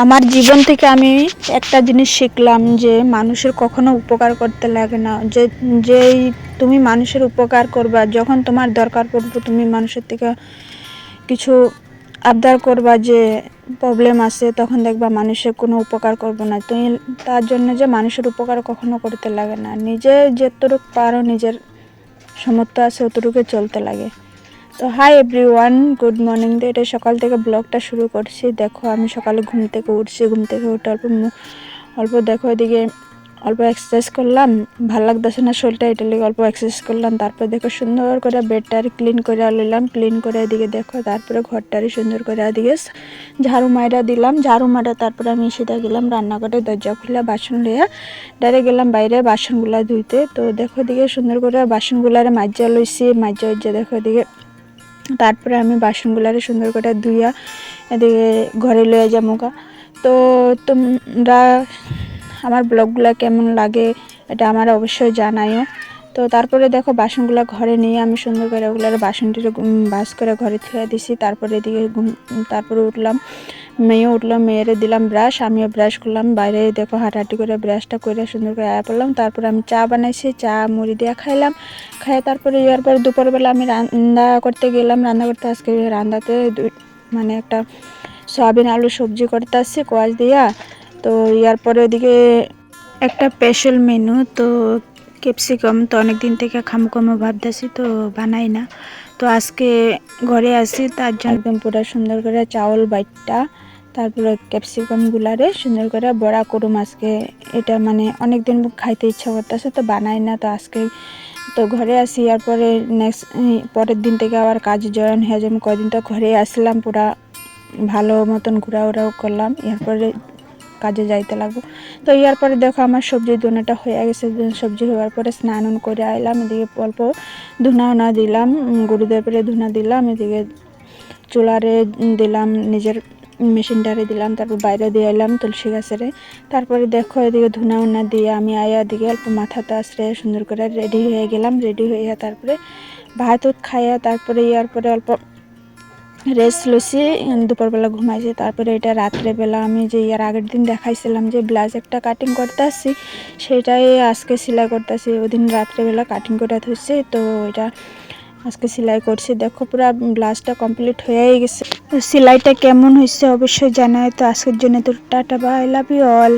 আমার জীবন থেকে আমি একটা জিনিস শিখলাম যে মানুষের কখনো উপকার করতে লাগে না। যেই তুমি মানুষের উপকার করবা, যখন তোমার দরকার পড়বে তুমি মানুষের থেকে কিছু আবদার করবা যে প্রবলেম আছে, তখন দেখবা মানুষের কোনো উপকার করবে না তুমি। তার জন্য যে মানুষের উপকার কখনো করতে লাগে না, নিজে যতটুকু পারো নিজের সামর্থ্য আছে অতটুকু চলতে লাগে। তো হাই এভরিওয়ান, গুড মর্নিং। দিয়ে এটা সকাল থেকে ব্লগটা শুরু করছি। দেখো আমি সকালে ঘুম থেকে উঠছি, ঘুম থেকে উঠে অল্প দেখো এদিকে অল্প এক্সারসাইজ করলাম, ভালো লাগতেছে না শরীরটা, এটা লেগে অল্প এক্সারসাইজ করলাম। তারপর দেখো সুন্দর করে বেডটারি ক্লিন করে নিলাম, ক্লিন করে এদিকে দেখো তারপরে ঘরটারি সুন্দর করে এদিকে ঝাড়ু মাইরা দিলাম, ঝাড়ু মারা তারপরে আমি সিধা গেলাম রান্নাঘরে, দরজা খুলে বাসন লিয়া ডাইরেক্ট গেলাম বাইরে বাসনগুলা ধুইতে। তো দেখো এদিকে সুন্দর করে বাসনগুলারে মাজা লইছি, মাজা দেখো এদিকে তারপরে আমি বাসনগুলারে সুন্দর করে ধুইয়া এদিকে ঘরে লয়ে যামুগা। তো তোমরা আমার ব্লগগুলো কেমন লাগে এটা আমার অবশ্যই জানাইও। তো তারপরে দেখো বাসনগুলো ঘরে নিয়ে আমি সুন্দর করে ওগুলার বাসনটিকে বাস করে ঘরে থুয়ে দিছি। তারপরে এদিকে তারপরে উঠলাম, মেয়েও উঠলাম, মেয়েরে দিলাম ব্রাশ, আমিও ব্রাশ করলাম। বাইরে দেখো হাঁটাহাঁটি করে ব্রাশটা করে সুন্দর করে আয়া পড়লাম। তারপরে আমি চা বানাইছি, চা মুড়ি দিয়ে খাইলাম। খাই তারপরে ইয়ার পর দুপুরবেলা আমি রান্না করতে গেলাম, রান্না করতে আজকে রান্নাতে মানে একটা সয়াবিন আলু সবজি করতে আসছি কোয়াশ দিয়া। তো ইয়ার পরে ওদিকে একটা স্পেশাল মেনু, তো ক্যাপসিকাম তো অনেক দিন থেকে খামো ভাবতেছি, তো বানাই না। তো আজকে ঘরে আসি তার জন্য একদম পুরো সুন্দর করে চাউল বাইটটা তারপরে ক্যাপসিকামগুলারে সুন্দর করে বড়া করুম আজকে। এটা মানে অনেক দিন খাইতে ইচ্ছা করতেছে, তো বানাই না। তো আজকে তো ঘরে আসি, এরপরে নেক্সট পরের দিন থেকে আবার কাজে জয়েন হয়ে যাবো। কদিন তো ঘরে আসলাম, পুরা ভালো মতন ঘোরাও করলাম, এরপরে কাজে যাইতে লাগবো। তো ইয়ার পরে দেখো আমার সবজি দোনাটা হয়ে গেছে, সবজি হওয়ার পরে স্নান করে আইলাম, এদিকে অল্প ধুনা দিলাম, গরুদেবের ধুনা দিলাম, এদিকে চুলারে দিলাম, নিজের মেশিনটারে দিলাম, তারপর বাইরে দিয়ে এলাম তুলসী গাছেরে। তারপরে দেখো এদিকে ধুনা দিয়ে আমি আয়া দিকে অল্প মাথাটা আশ্রে সুন্দর করে রেডি হয়ে গেলাম। রেডি হইয়া তারপরে ভাত খাইয়া তারপরে ইয়ার পরে অল্প রেস্ট লইছি, দুপুরবেলা ঘুমাইছি। তারপরে এটা রাত্রেবেলা আমি যে ইয়ার আগের দিন দেখাইছিলাম যে ব্লাউজ একটা কাটিং করতে আসছি, সেটাই আজকে সেলাই করতেছি। ওই দিন রাত্রেবেলা কাটিং করে ধরছি, তো এটা আজকে সেলাই করছি। দেখো পুরো ব্লাউজটা কমপ্লিট হয়ে গেছে। তো সেলাইটা কেমন হয়েছে অবশ্যই জানাই। তো আজকের জন্য তো tata, bye, love you all.